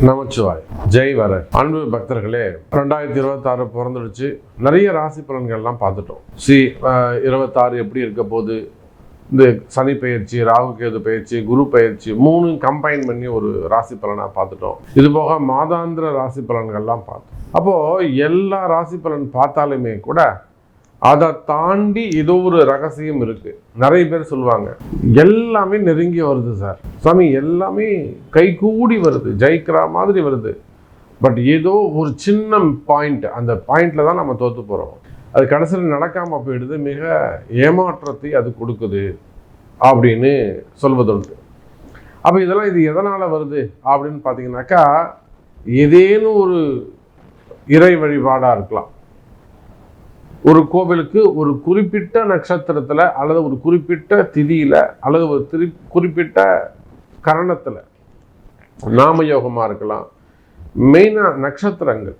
நமச்சிவாய். ஜெய் வர அன்பு பக்தர்களே, 2026 பிறந்துடுச்சு. நிறைய ராசி பலன்கள்லாம் பார்த்துட்டோம். 26 எப்படி இருக்க போது, இந்த சனி பயிற்சி, ராகு கேது பயிற்சி, குரு பயிற்சி 3 கம்பைன் பண்ணி ஒரு ராசி பலனாக பார்த்துட்டோம். இது போக மாதாந்திர ராசி பலன்கள்லாம் பார்த்தோம். அப்போது எல்லா ராசி பலன் பார்த்தாலுமே கூட அதை தாண்டி ஏதோ ஒரு ரகசியம் இருக்குது. நிறைய பேர் சொல்லுவாங்க, எல்லாமே நெருங்கி வருது சார் சாமி, எல்லாமே கைகூடி வருது, ஜெயிக்கிற மாதிரி வருது. பட் ஏதோ ஒரு சின்ன பாயிண்ட், அந்த பாயிண்டில் தான் நம்ம தோற்று போகிறோம். அது கடைசியில் நடக்காமல் போயிடுது, மிக ஏமாற்றத்தை அது கொடுக்குது அப்படின்னு சொல்வதுண்டு. அப்போ இதெல்லாம் இது எதனால் வருது அப்படின்னு பார்த்தீங்கன்னாக்கா, ஏதேனும் ஒரு இறை வழிபாடாக இருக்கலாம். ஒரு கோவிலுக்கு ஒரு குறிப்பிட்ட நட்சத்திரத்தில் அல்லது ஒரு குறிப்பிட்ட திதியில் அல்லது ஒரு குறிப்பிட்ட கரணத்தில் நாமயோகமாக இருக்கலாம். மெயினாக நட்சத்திரங்கள்,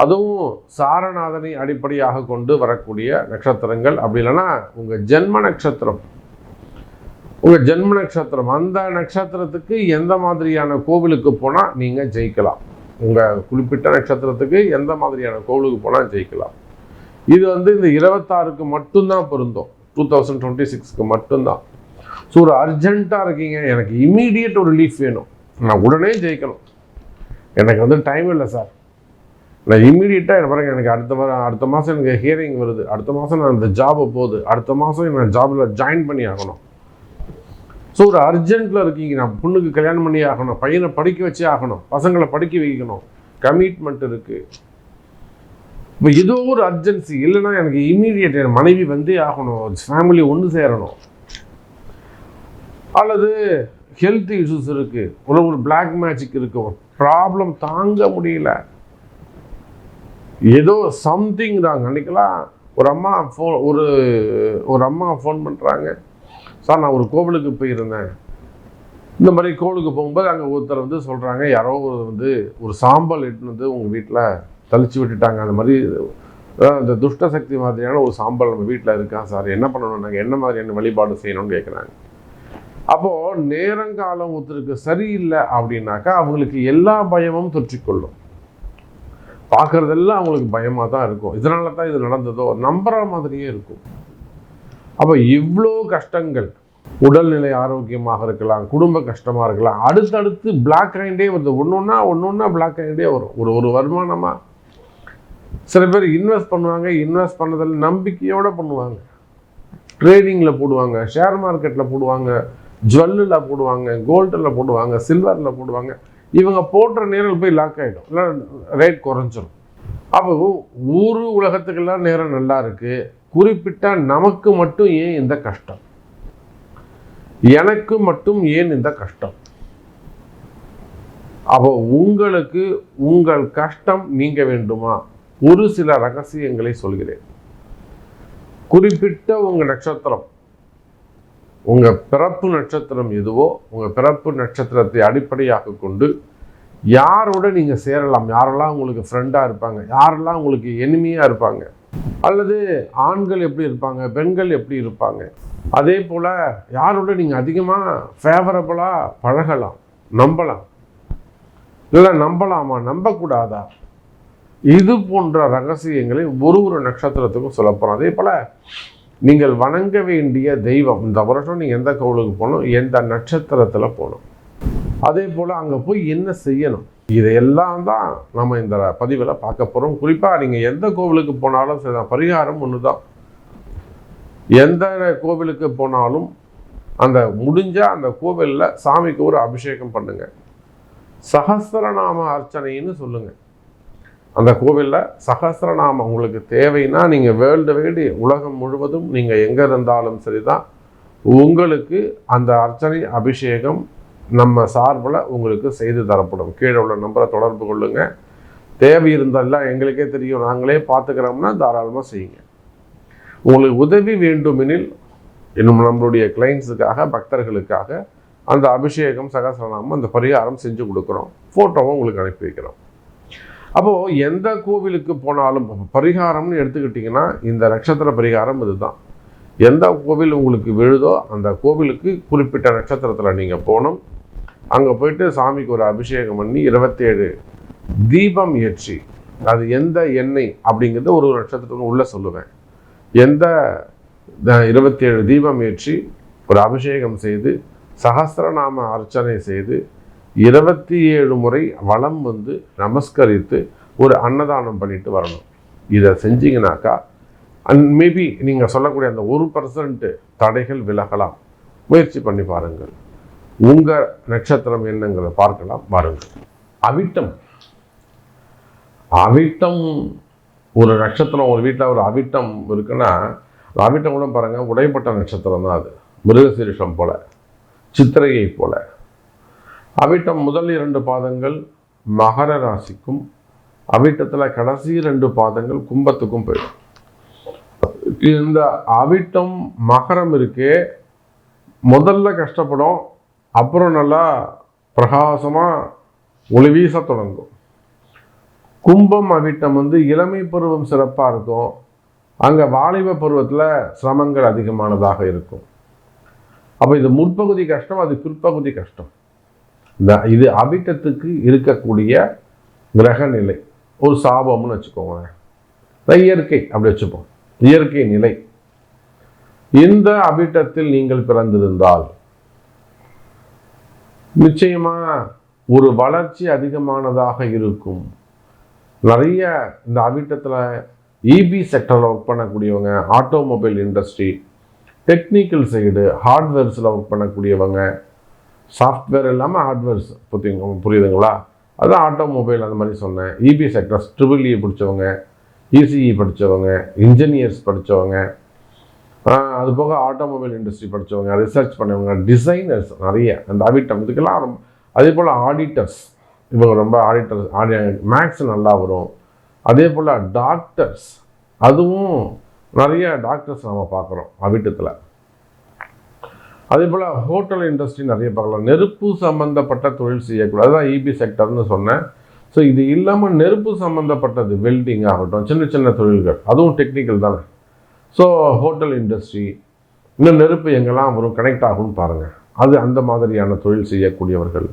அதுவும் சாரநாதனை அடிப்படையாக கொண்டு வரக்கூடிய நட்சத்திரங்கள். அப்படி இல்லைன்னா உங்கள் ஜென்ம நட்சத்திரம், அந்த நட்சத்திரத்துக்கு எந்த மாதிரியான கோவிலுக்கு போனால் நீங்கள் ஜெயிக்கலாம். உங்கள் குறிப்பிட்ட நட்சத்திரத்துக்கு எந்த மாதிரியான கோவிலுக்கு போனால் ஜெயிக்கலாம். இது இந்த 26க்கு மட்டும்தான் பொருந்தும், 2026க்கு மட்டும்தான். ஸோ ஒரு அர்ஜென்ட்டாக இருக்கீங்க, எனக்கு இம்மீடியட் ஒரு ரிலீஃப் வேணும், நான் உடனே ஜெயிக்கணும், எனக்கு டைம் இல்லை சார், நான் இம்மீடியட்டாக எனக்கு அடுத்த மாதம் எனக்கு ஹியரிங் வருது, அடுத்த மாதம் நான் இந்த ஜாபை போகுது, அடுத்த மாதம் நான் ஜாபில் ஜாயின் பண்ணி ஆகணும். ஸோ ஒரு அர்ஜென்ட்டில் இருக்கீங்க, நான் பொண்ணுக்கு கல்யாணம் பண்ணி ஆகணும், பையனை படிக்க வச்சே ஆகணும், பசங்களை படிக்க வைக்கணும், கமிட்மெண்ட் இருக்குது. இப்போ ஏதோ ஒரு அர்ஜென்சி, இல்லைன்னா எனக்கு இம்மீடியட் என் மனைவி வந்தே ஆகணும், ஃபேமிலி ஒன்று சேரணும், அல்லது ஹெல்த் இஷ்யூஸ் இருக்குது, ஒரு பிளாக் மேஜிக் இருக்குது, ப்ராப்ளம் தாங்க முடியல, ஏதோ சம்திங் தாங்க. அன்றைக்கெல்லாம் ஒரு அம்மா ஃபோன் பண்ணுறாங்க, சார் நான் ஒரு கோவிலுக்கு போயிருந்தேன், இந்த மாதிரி கோவிலுக்கு போகும்போது அங்கே ஒருத்தர் சொல்கிறாங்க, யாரோ ஒரு சாம்பல் எட்டுன்னு உங்கள் வீட்டில் தளிச்சு விட்டுட்டாங்க, அந்த மாதிரி அந்த துஷ்ட சக்தி மாதிரியான ஒரு சாம்பல் நம்ம வீட்டில் இருக்கான் சார், என்ன பண்ணணும், நாங்கள் என்ன மாதிரியான வழிபாடு செய்யணும்னு கேட்குறாங்க. அப்போது நேரங்காலம் ஒருத்தருக்கு சரியில்லை அப்படின்னாக்கா அவங்களுக்கு எல்லா பயமும் தொற்றிக்கொள்ளும், பார்க்குறதெல்லாம் அவங்களுக்கு பயமாக தான் இருக்கும். இதனால தான் இது நடந்ததோ நம்புகிற மாதிரியே இருக்கும். அப்போ இவ்வளோ கஷ்டங்கள், உடல்நிலை ஆரோக்கியமாக இருக்கலாம், குடும்ப கஷ்டமாக இருக்கலாம், அடுத்தடுத்து பிளாக் ஆகிட்டே வருது, ஒன்று பிளாக் ஆகிட்டே வரும். ஒரு வருமானமாக சில பேர் இன்வெஸ்ட் பண்ணுவாங்க, இன்வெஸ்ட் பண்ணதில் நம்பிக்கையோடு பண்ணுவாங்க, ட்ரேடிங்கில் போடுவாங்க, ஷேர் மார்க்கெட்டில் போடுவாங்க, ஜுவல்லில் போடுவாங்க, கோல்டில் போடுவாங்க, சில்வரில் போடுவாங்க. இவங்க போடுற நேரம் போய் லாக் ஆகிடும், இல்லை ரேட் குறைஞ்சிரும். அப்போ உலகத்துக்கெல்லாம் நேரம் நல்லா இருக்குது, குறிப்பிட்ட நமக்கு மட்டும் ஏன் இந்த கஷ்டம், எனக்கு மட்டும் ஏன் இந்த கஷ்டம்? அப்போ உங்களுக்கு உங்கள் கஷ்டம் நீங்க வேண்டுமா? ஒரு சில ரகசியங்களை சொல்கிறேன். குறிப்பிட்ட உங்க நட்சத்திரம், உங்க பிறப்பு நட்சத்திரம் எதுவோ, உங்க பிறப்பு நட்சத்திரத்தை அடிப்படையாக கொண்டு யாரோட நீங்க சேரலாம், யாரெல்லாம் உங்களுக்கு ஃப்ரெண்டா இருப்பாங்க, யாரெல்லாம் உங்களுக்கு எனிமியா இருப்பாங்க, அல்லது ஆண்கள் எப்படி இருப்பாங்க, பெண்கள் எப்படி இருப்பாங்க, அதே போல் யாரோட நீங்கள் அதிகமாக ஃபேவரபுளாக பழகலாம், நம்பலாம், இல்லை நம்பலாமா நம்பக்கூடாதா, இது போன்ற ரகசியங்களை ஒரு நட்சத்திரத்துக்கும் சொல்ல போகிறோம். அதே போல் நீங்கள் வணங்க வேண்டிய தெய்வம், இந்த வருஷம் நீங்கள் எந்த கோவிலுக்கு போகணும், எந்த நட்சத்திரத்தில் போகணும், அதே போல் அங்கே போய் என்ன செய்யணும், இதையெல்லாம் தான் நம்ம இந்த பதிவில் பார்க்க போகிறோம். குறிப்பாக நீங்கள் எந்த கோவிலுக்கு போனாலும் சரி, பரிகாரம் ஒன்று தான். எந்த கோவிலுக்கு போனாலும் அந்த முடிஞ்சால் அந்த கோவிலில் சாமிக்கு ஒரு அபிஷேகம் பண்ணுங்க, சகஸ்ரநாம அர்ச்சனைன்னு சொல்லுங்கள். அந்த கோவிலில் சகஸ்ரநாமம் உங்களுக்கு தேவைன்னா நீங்கள் வேர்ல்டு வைடு உலகம் முழுவதும் நீங்கள் எங்கே இருந்தாலும் சரி தான், உங்களுக்கு அந்த அர்ச்சனை அபிஷேகம் நம்ம சார்பில் உங்களுக்கு செய்து தரப்படும். கீழே உள்ள நம்பரை தொடர்பு கொள்ளுங்க. தேவை இருந்தாலும் எங்களுக்கே தெரியும், நாங்களே பார்த்துக்கிறோம்னா தாராளமாக செய்யுங்க. உங்களுக்கு உதவி வேண்டுமெனில் இன்னும் நம்மளுடைய கிளைண்ட்ஸுக்காக, பக்தர்களுக்காக அந்த அபிஷேகம், சகஸ்ரநாமம், அந்த பரிகாரம் செஞ்சு கொடுக்குறோம், ஃபோட்டோவும் உங்களுக்கு அனுப்பி வைக்கிறோம். அப்போது எந்த கோவிலுக்கு போனாலும் பரிகாரம்னு எடுத்துக்கிட்டிங்கன்னா இந்த நட்சத்திர பரிகாரம் இதுதான். எந்த கோவில் உங்களுக்கு விழுதோ அந்த கோவிலுக்கு குறிப்பிட்ட நட்சத்திரத்தில் நீங்கள் போகணும். அங்கே போயிட்டு சாமிக்கு ஒரு அபிஷேகம் பண்ணி 27 தீபம் ஏற்றி, அது எந்த எண்ணெய் அப்படிங்கிறது ஒரு நட்சத்திரத்துக்கு உள்ளே சொல்லுவேன், எந்த 27 தீபம் ஏற்றி ஒரு அபிஷேகம் செய்து சகஸ்ரநாம அர்ச்சனை செய்து 27 முறை வலம் வந்து நமஸ்கரித்து ஒரு அன்னதானம் பண்ணிட்டு வரணும். இதை செஞ்சீங்கன்னாக்கா மேபி நீங்கள் சொல்லக்கூடிய அந்த 1% தடைகள் விலகலாம். முயற்சி பண்ணி பாருங்கள். உங்கள் நட்சத்திரம் என்னங்கிறத பார்க்கலாம் வாருங்கள். அவிட்டம். அவிட்டம் ஒரு நட்சத்திரம், ஒரு வீட்டில் ஒரு அவிட்டம் இருக்குன்னா, அவிட்டம் கூட பாருங்கள் உடைப்பட்ட நட்சத்திரம் தான் அது. மிருகசீரிஷம் போல, சித்திரையை போல. அவிட்டம் முதல் 2 பாதங்கள் மகர ராசிக்கும், அவிட்டத்தில் கடைசி 2 பாதங்கள் கும்பத்துக்கும் போயிடும். இந்த அவிட்டம் மகரம் இருக்கே, முதல்ல கஷ்டப்படும், அப்புறம் நல்லா பிரகாசமாக ஒளி வீச தொடங்கும். கும்பம் அவிட்டம் வந்து இளமை பருவம் சிறப்பாக இருக்கும், அங்கே வாலிப பருவத்தில் சிரமங்கள் அதிகமானதாக இருக்கும். அப்போ இது முற்பகுதி கஷ்டம், அது பிற்பகுதி கஷ்டம். இது அவிட்டத்துக்கு இருக்கக்கூடிய கிரக நிலை, ஒரு சாபம்னு வச்சுக்கோங்க, இயற்கை அப்படி வச்சுப்போம், இயற்கை நிலை. இந்த அவிட்டத்தில் நீங்கள் பிறந்திருந்தால் நிச்சயமா ஒரு வளர்ச்சி அதிகமானதாக இருக்கும். நிறைய இந்த அவிட்டத்தில் இபி செக்டரில் ஒர்க் பண்ணக்கூடியவங்க, ஆட்டோமொபைல் இண்டஸ்ட்ரி, டெக்னிக்கல் சைடு, ஹார்ட்வேர்ஸில் ஒர்க் பண்ணக்கூடியவங்க, சாஃப்ட்வேர் இல்லாமல் ஹார்ட்வேர்ஸ் புரியுதுங்களா, அதுதான் ஆட்டோமொபைல் அந்த மாதிரி சொன்னேன். இபி செக்டர்ஸ், ட்ரிபிள் இ படித்தவங்க, இசிஇ படித்தவங்க, இன்ஜினியர்ஸ் படித்தவங்க, அது போக ஆட்டோமொபைல் இண்டஸ்ட்ரி படித்தவங்க, ரிசர்ச் பண்ணவங்க, டிசைனர்ஸ் நிறைய அந்த அவிட்டம் இதுக்கெல்லாம் ரொம்ப. அதே போல் ஆடிட்டர்ஸ், இவங்க ரொம்ப ஆடிட்டர்ஸ், மேக்ஸ் நல்லா வரும். அதே போல் டாக்டர்ஸ், அதுவும் நிறைய டாக்டர்ஸ் நம்ம பார்க்குறோம் அவிட்டத்தில். அதே போல் ஹோட்டல் இண்டஸ்ட்ரி நிறைய பார்க்கலாம். நெருப்பு சம்மந்தப்பட்ட தொழில் செய்யக்கூடாது, அதுதான் இபி செக்டர்னு சொன்னேன். ஸோ இது இல்லாமல் நெருப்பு சம்மந்தப்பட்டது, வெல்டிங் ஆகட்டும், சின்ன சின்ன தொழில்கள், அதுவும் டெக்னிக்கல் தானே. ஸோ ஹோட்டல் இண்டஸ்ட்ரி, இன்னும் நெருப்பு எங்கெல்லாம் வரும் கனெக்ட் ஆகும்னு பாருங்கள், அது அந்த மாதிரியான தொழில் செய்யக்கூடியவர்கள்.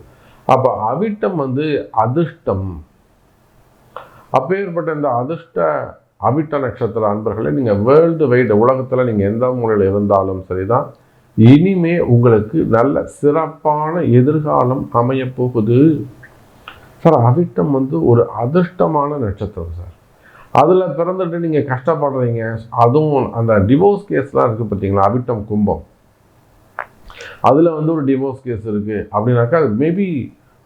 அப்போ அவிட்டம் வந்து அதிர்ஷ்டம். அப்பேற்பட்ட இந்த அதிர்ஷ்ட அவிட்ட நட்சத்திர அன்பர்களை நீங்கள் வேர்ல்டு வைடு உலகத்தில் நீங்கள் எந்த மூலையில் இருந்தாலும் சரிதான், இனிமே உங்களுக்கு நல்ல சிறப்பான எதிர்காலம் அமையப்போகுது சார். அவிட்டம் வந்து ஒரு அதிர்ஷ்டமான நட்சத்திரம் சார். அதில் பிறந்துட்டு நீங்கள் கஷ்டப்படுறீங்க, அதுவும் அந்த டிவோர்ஸ் கேஸ்லாம் இருக்குது பார்த்தீங்களா, அவிட்டம் கும்பம், அதில் வந்து ஒரு டிவோர்ஸ் கேஸ் இருக்குது அப்படின்னாக்கா அது மேபி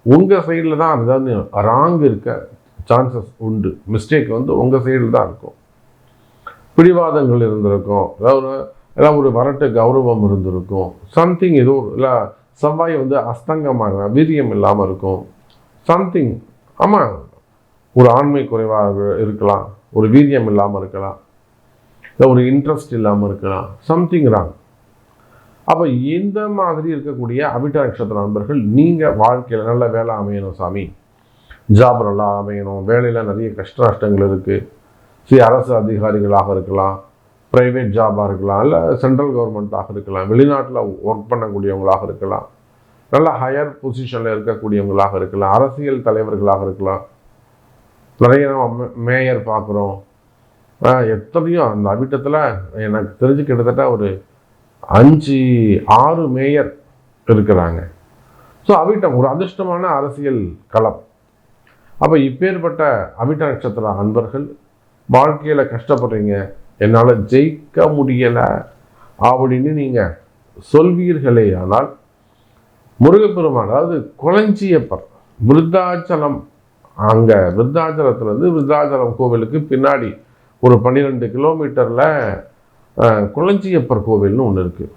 உங்கள் சைடில் தான் அதாவது ராங் இருக்க சான்சஸ் உண்டு. மிஸ்டேக் வந்து உங்கள் சைடில் தான் இருக்கும். பிடிவாதங்கள் இருந்திருக்கும், ஏதாவது ஒரு வரட்டு கௌரவம் இருந்திருக்கும், சம்திங் ஏதோ இல்லை செவ்வாய் வந்து அஸ்தங்கமாக வீரியம் இல்லாமல் இருக்கும், சம்திங். ஆமாம், ஒரு ஆண்மை குறைவாக இருக்கலாம், ஒரு வீரியம் இல்லாமல் இருக்கலாம், இல்லை ஒரு இன்ட்ரெஸ்ட் இல்லாமல் இருக்கலாம், சம்திங் ராங். அப்போ இந்த மாதிரி இருக்கக்கூடிய அவிட்ட நட்சத்திர நண்பர்கள், நீங்கள் வாழ்க்கையில் நல்ல வேலை அமையணும் சாமி, ஜாப் நல்லா அமையணும், வேலையில் நிறைய கஷ்ட நஷ்டங்கள் இருக்குது, அரசு அதிகாரிகளாக இருக்கலாம், ப்ரைவேட் ஜாபாக இருக்கலாம், இல்லை சென்ட்ரல் கவர்மெண்ட்டாக இருக்கலாம், வெளிநாட்டில் ஒர்க் பண்ணக்கூடியவங்களாக இருக்கலாம், நல்ல ஹையர் பொசிஷனில் இருக்கக்கூடியவங்களாக இருக்கலாம், அரசியல் தலைவர்களாக இருக்கலாம். நிறைய மேயர் பார்க்குறோம், எத்தனையோ அந்த அவிட்டத்தில் எனக்கு தெரிஞ்சு கிட்டத்தட்ட ஒரு 5-6 மேயர் இருக்கிறாங்க. ஸோ அவிட்டம் ஒரு அதிர்ஷ்டமான அரசியல் களம். அப்போ இப்பேற்பட்ட அவிட்ட நட்சத்திர அன்பர்கள் வாழ்க்கையில் கஷ்டப்படுறீங்க, என்னால் ஜெயிக்க முடியலை அப்படின்னு நீங்கள் சொல்வீர்களே ஆனால், முருகப்பெருமான் அதாவது குளஞ்சியப்பர் விருத்தாச்சலம், அங்கே விருத்தாச்சலத்துலேருந்து விருத்தாச்சலம் கோவிலுக்கு பின்னாடி ஒரு 12 கிலோமீட்டரில் குளஞ்சியப்பர் கோவில்னு ஒன்று இருக்குது.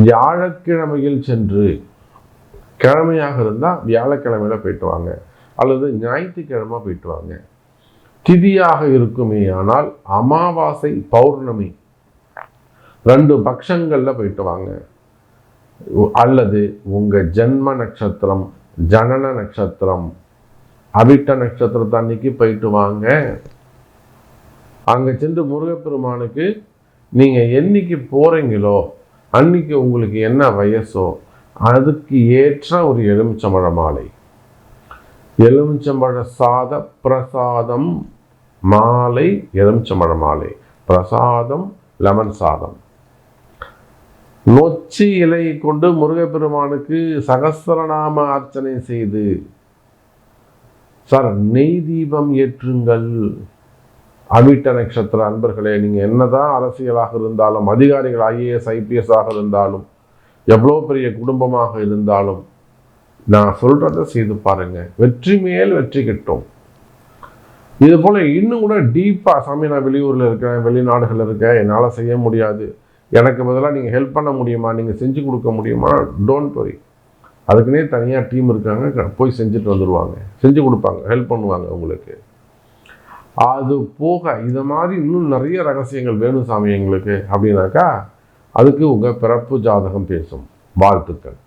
வியாழக்கிழமையில் சென்று, கிழமையாக இருந்தால் வியாழக்கிழமையில் போயிட்டு வாங்க, அல்லது ஞாயிற்றுக்கிழமை போயிட்டு வாங்க. திதியாக இருக்குமே ஆனால் அமாவாசை பௌர்ணமி 2 பட்சங்களில் போயிட்டு வாங்க. அல்லது உங்கள் ஜென்ம நட்சத்திரம், ஜனன நட்சத்திரம், அவிட்ட நட்சத்திரத்தை அன்னைக்கு போயிட்டு வாங்க. அங்கே சென்று முருகப்பெருமானுக்கு நீங்கள் என்னைக்கு போகிறீங்களோ அன்னைக்கு உங்களுக்கு என்ன வயசோ அதுக்கு ஏற்ற ஒரு எலுமிச்சம்பழ மாலை, எலுமிச்சம்பழ சாத பிரசாதம் மாலை, எலுமிச்சம்பழ மாலை பிரசாதம், லெமன் சாதம், நொச்சி இலை கொண்டு முருகப்பெருமானுக்கு சகஸ்ரநாம அர்ச்சனை செய்து சார் நெய் தீபம் ஏற்றுங்கள். அவிட்ட நட்சத்திர அன்பர்களே, நீங்கள் என்னதான் அரசியலாக இருந்தாலும், அதிகாரிகள் IAS IPS ஆக இருந்தாலும், எவ்வளோ பெரிய குடும்பமாக இருந்தாலும், நான் சொல்கிறத செய்து பாருங்க, வெற்றி மேல் வெற்றி கிட்டும். இது போல் இன்னும் கூட டீப்பாக, சாமி நான் வெளியூரில் இருக்கேன், வெளிநாடுகள் இருக்கேன், என்னால் செய்ய முடியாது, எனக்கு பதிலாக நீங்கள் ஹெல்ப் பண்ண முடியுமா, நீங்கள் செஞ்சு கொடுக்க முடியுமா, டோன்ட் வரி. அதுக்குன்னே தனியாக டீம் இருக்காங்க, போய் செஞ்சுட்டு வந்துடுவாங்க, செஞ்சு கொடுப்பாங்க, ஹெல்ப் பண்ணுவாங்க உங்களுக்கு. அது போக இது மாதிரி இன்னும் நிறைய ரகசியங்கள் வேணும் சாமி எங்களுக்கு அப்படின்னாக்கா, அதுக்கு உங்கள் பிறப்பு ஜாதகம் பேசும். வாழ்த்துக்கள்.